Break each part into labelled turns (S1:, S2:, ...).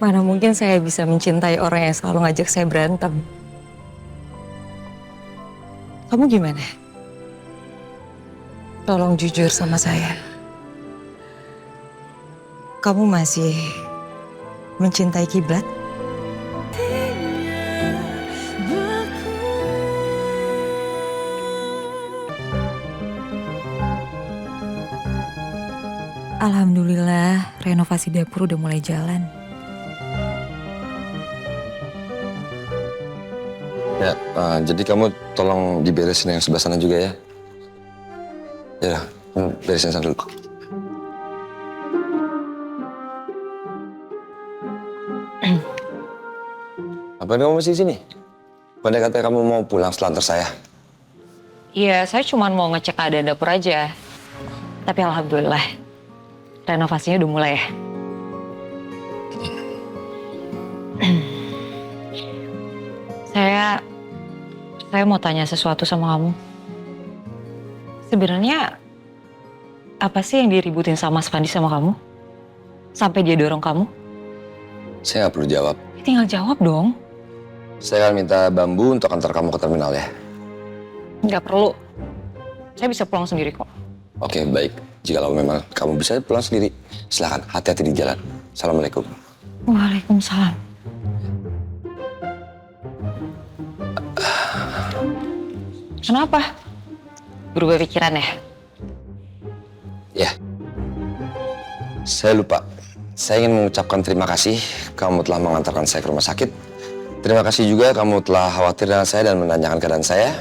S1: Mana mungkin saya bisa mencintai orang yang selalu ngajak saya berantem. Kamu gimana? Tolong jujur sama saya. Kamu masih mencintai Kiblat? Alhamdulillah, renovasi dapur udah mulai jalan.
S2: Ya, jadi kamu tolong diberesin yang sebelah sana juga ya. Ya, beresin sana dulu. Apa kamu masih di sini? Pada katanya kamu mau pulang setelah antar saya.
S1: Iya, saya cuma mau ngecek keadaan dapur aja. Tapi alhamdulillah, renovasinya udah mulai ya. Saya mau tanya sesuatu sama kamu. Sebenarnya apa sih yang diributin sama Mas Fandi sama kamu? Sampai dia dorong kamu?
S2: Saya nggak perlu jawab.
S1: Tinggal jawab dong.
S2: Saya akan minta Bambu untuk antar kamu ke terminal ya.
S1: Nggak perlu. Saya bisa pulang sendiri kok.
S2: Oke, baik. Jika memang kamu bisa pulang sendiri, silakan. Hati-hati di jalan. Assalamualaikum.
S1: Waalaikumsalam. Kenapa? Berubah pikiran ya?
S2: Ya, saya lupa. Saya ingin mengucapkan terima kasih kamu telah mengantarkan saya ke rumah sakit. Terima kasih juga kamu telah khawatir dengan saya dan menanyakan keadaan saya.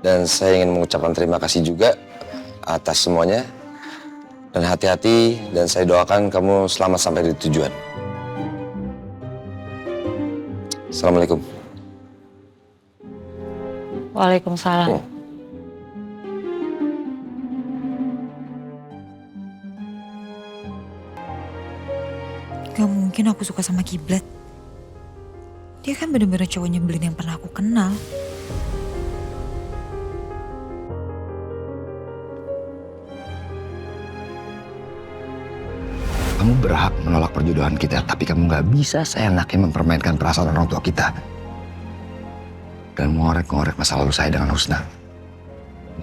S2: Dan saya ingin mengucapkan terima kasih juga atas semuanya. Dan hati-hati dan saya doakan kamu selamat sampai di tujuan. Assalamualaikum.
S1: Waalaikumsalam. Gak mungkin aku suka sama Kiblat. Dia kan bener-bener cowok nyebelin yang pernah aku kenal.
S3: Kamu berhak menolak perjodohan kita, tapi kamu nggak bisa seenaknya mempermainkan perasaan orang tua kita. Dan mengorek-ngorek masa lalu saya dengan Husna.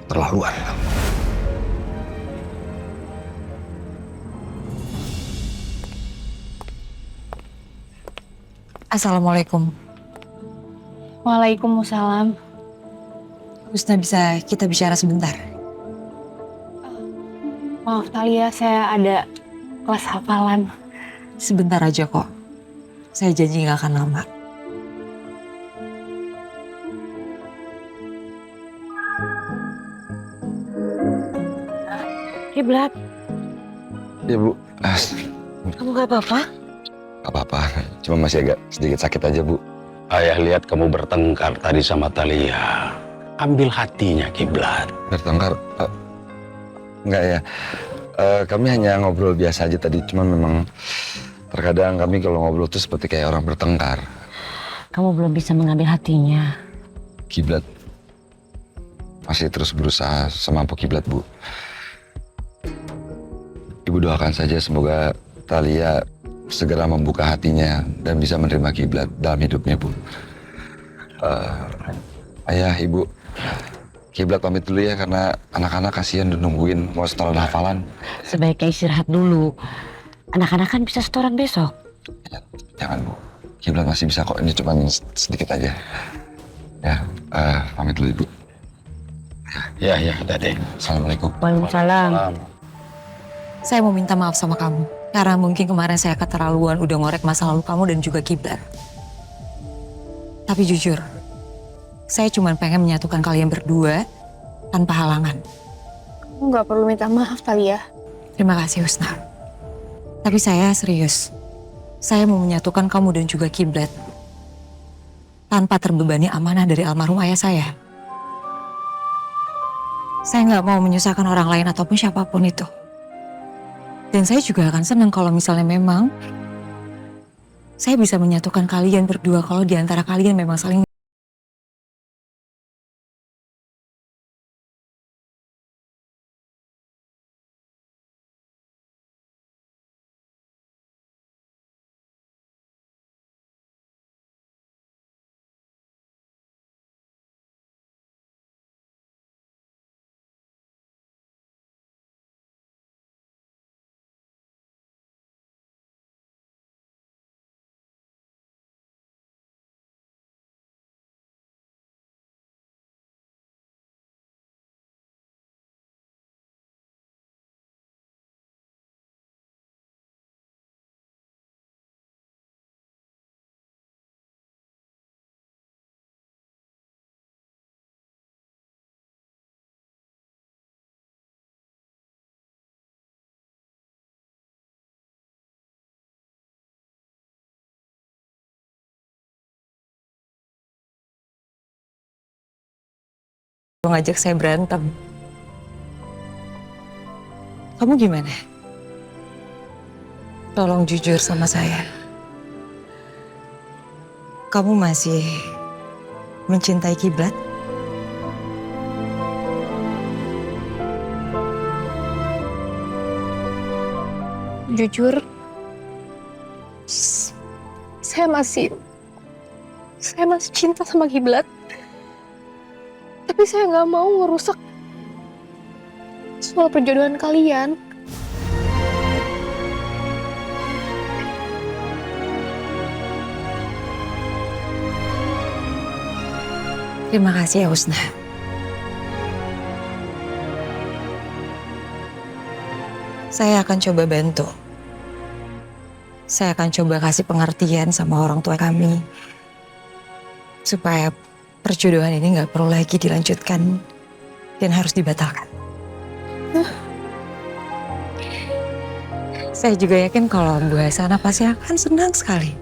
S3: Terlaluan.
S1: Assalamualaikum.
S4: Waalaikumsalam.
S1: Husna, bisa kita bicara sebentar?
S4: Maaf Talia, saya ada kelas hafalan.
S1: Sebentar aja kok. Saya janji gak akan lama. Kiblat,
S2: Ya Bu,
S1: kamu gak apa-apa?
S2: gak apa-apa. Cuma masih agak sedikit sakit aja Bu.
S5: Ayah lihat kamu bertengkar tadi sama Talia. Ambil hatinya, Kiblat.
S2: Bertengkar? Enggak ya. Kami hanya ngobrol biasa aja tadi. Cuma memang terkadang kami kalau ngobrol tuh seperti kayak orang bertengkar.
S6: Kamu belum bisa mengambil hatinya.
S2: Kiblat masih terus berusaha semampu Kiblat, Bu. Ibu doakan saja semoga Talia segera membuka hatinya dan bisa menerima Kiblat dalam hidupnya, Bu. Ayah, Ibu, Kiblat pamit dulu ya karena anak-anak kasihan udah nungguin mau setoran hafalan.
S6: Sebaiknya istirahat dulu. Anak-anak kan bisa setoran besok.
S2: Ya, jangan Bu, Kiblat masih bisa kok, ini cuma sedikit aja. Ya, pamit dulu Ibu.
S5: Ya, Dade.
S2: Assalamualaikum.
S6: Waalaikumsalam.
S1: Saya mau minta maaf sama kamu. Karena mungkin kemarin saya keterlaluan udah ngorek masa lalu kamu dan juga Kiblat. Tapi jujur, saya cuma pengen menyatukan kalian berdua tanpa halangan.
S4: Kamu nggak perlu minta maaf Talia.
S1: Terima kasih Husna. Tapi saya serius. Saya mau menyatukan kamu dan juga Kiblat tanpa terbebani amanah dari almarhum ayah saya. Saya nggak mau menyusahkan orang lain ataupun siapapun itu. Dan saya juga akan senang kalau misalnya memang saya bisa menyatukan kalian berdua kalau di antara kalian memang saling Lo ngajak saya berantem. Kamu gimana? Tolong jujur sama saya. Kamu masih mencintai Kiblat?
S4: Jujur, saya masih cinta sama Kiblat. Tapi saya nggak mau ngerusak soal perjodohan kalian.
S1: Terima kasih ya Husna. Saya akan coba bantu. Saya akan coba kasih pengertian sama orang tua kami. Supaya perjodohan ini nggak perlu lagi dilanjutkan dan harus dibatalkan. Saya juga yakin kalau Bu Hasanah pasti akan senang sekali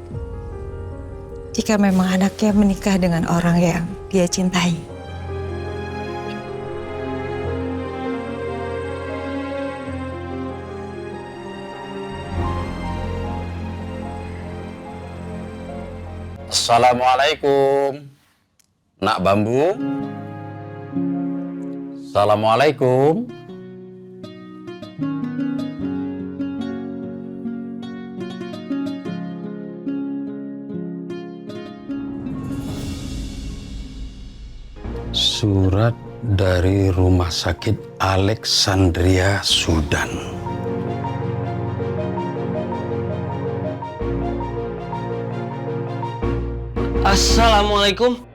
S1: jika memang anaknya menikah dengan orang yang dia cintai.
S5: Assalamualaikum. Nak Bambu. Assalamualaikum. Surat dari Rumah Sakit Alexandria Sudan.
S7: Assalamualaikum.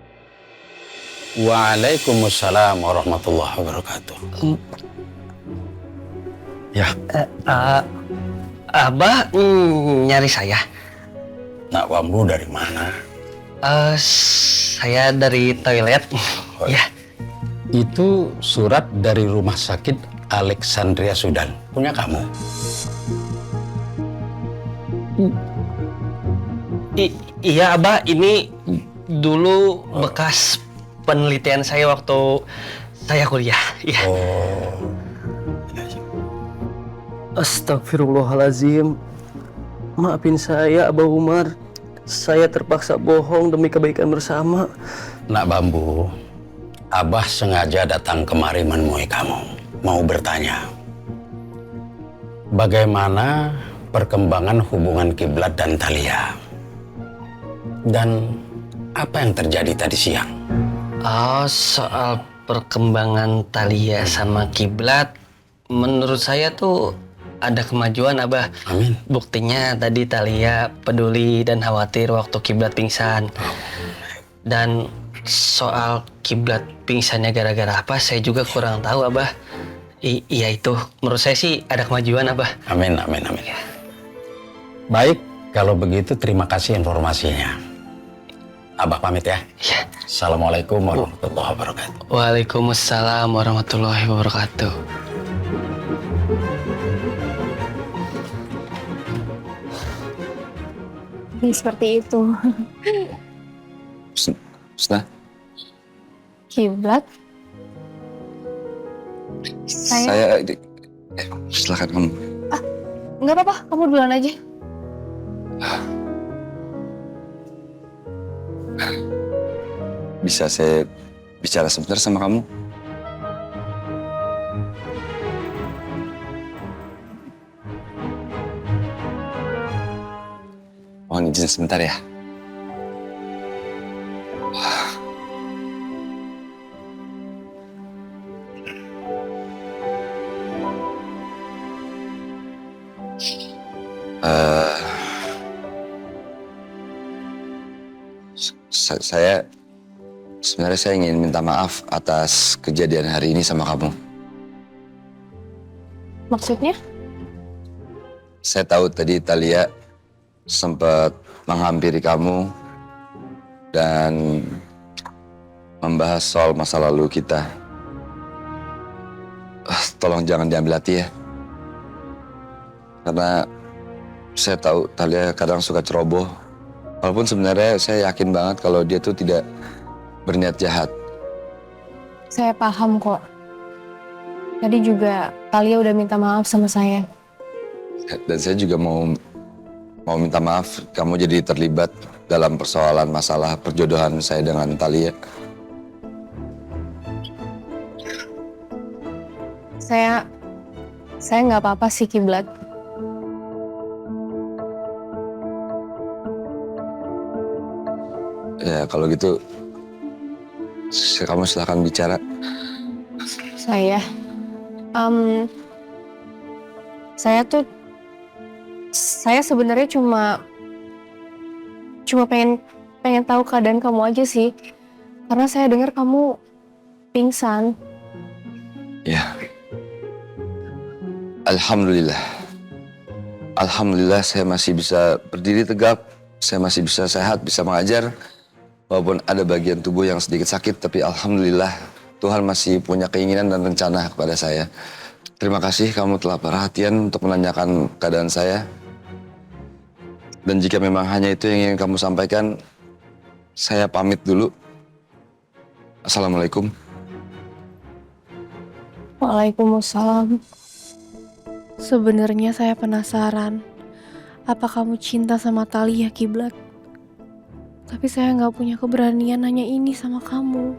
S5: Waalaikumsalam warahmatullahi wabarakatuh. Ya,
S7: Abah nyari saya.
S5: Nak Bambu dari mana?
S7: Saya dari toilet.
S5: Oh,
S7: Ya,
S5: itu surat dari Rumah Sakit Alexandria Sudan. Punya kamu?
S7: iya Abah, ini dulu bekas penelitian saya waktu saya kuliah. Ya.
S5: Oh,
S7: Astagfirullahalazim. Maafin saya, Abah Umar. Saya terpaksa bohong demi kebaikan bersama.
S5: Nak Bambu, Abah sengaja datang kemari menemui kamu. Mau bertanya, bagaimana perkembangan hubungan Kiblat dan Thalia? Dan apa yang terjadi tadi siang?
S7: Oh, soal perkembangan Thalia sama Kiblat, menurut saya tuh ada kemajuan, Abah.
S5: Amin.
S7: Buktinya tadi Thalia peduli dan khawatir waktu Kiblat pingsan. Dan soal Kiblat pingsannya gara-gara apa, saya juga kurang tahu, Abah. Iya itu, menurut saya sih ada kemajuan, Abah.
S5: Amin, amin, amin. Baik, kalau begitu terima kasih informasinya. Abah pamit ya.
S7: Ya.
S5: Assalamualaikum warahmatullahi wabarakatuh.
S7: Waalaikumsalam warahmatullahi wabarakatuh.
S4: Ini seperti itu.
S2: Husna,
S4: Kiblat.
S2: saya silakan kamu.
S4: Nggak apa-apa, kamu duluan aja.
S2: Bisa saya bicara sebentar sama kamu? Mohon izin sebentar ya. Saya sebenarnya saya ingin minta maaf atas kejadian hari ini sama kamu.
S4: Maksudnya?
S2: Saya tahu tadi Thalia sempat menghampiri kamu dan membahas soal masa lalu kita. Tolong jangan diambil hati ya. Karena saya tahu Thalia kadang suka ceroboh. Walaupun sebenarnya saya yakin banget kalau dia tuh tidak berniat jahat.
S4: Saya paham kok. Tadi juga Talia udah minta maaf sama saya.
S2: Dan saya juga mau minta maaf kamu jadi terlibat dalam persoalan masalah perjodohan saya dengan Talia.
S4: Saya nggak apa-apa sih Kiblat.
S2: Ya kalau gitu kamu silahkan bicara.
S4: Saya, saya sebenarnya cuma pengen tahu keadaan kamu aja sih. Karena saya dengar kamu pingsan.
S2: Ya. Alhamdulillah. Alhamdulillah saya masih bisa berdiri tegap, saya masih bisa sehat, bisa mengajar. Walaupun ada bagian tubuh yang sedikit sakit, tapi alhamdulillah Tuhan masih punya keinginan dan rencana kepada saya. Terima kasih kamu telah perhatian untuk menanyakan keadaan saya. Dan jika memang hanya itu yang ingin kamu sampaikan, saya pamit dulu. Assalamualaikum.
S4: Waalaikumsalam. Sebenarnya saya penasaran, apa kamu cinta sama Talia Kiblat? Tapi saya nggak punya keberanian nanya ini sama kamu.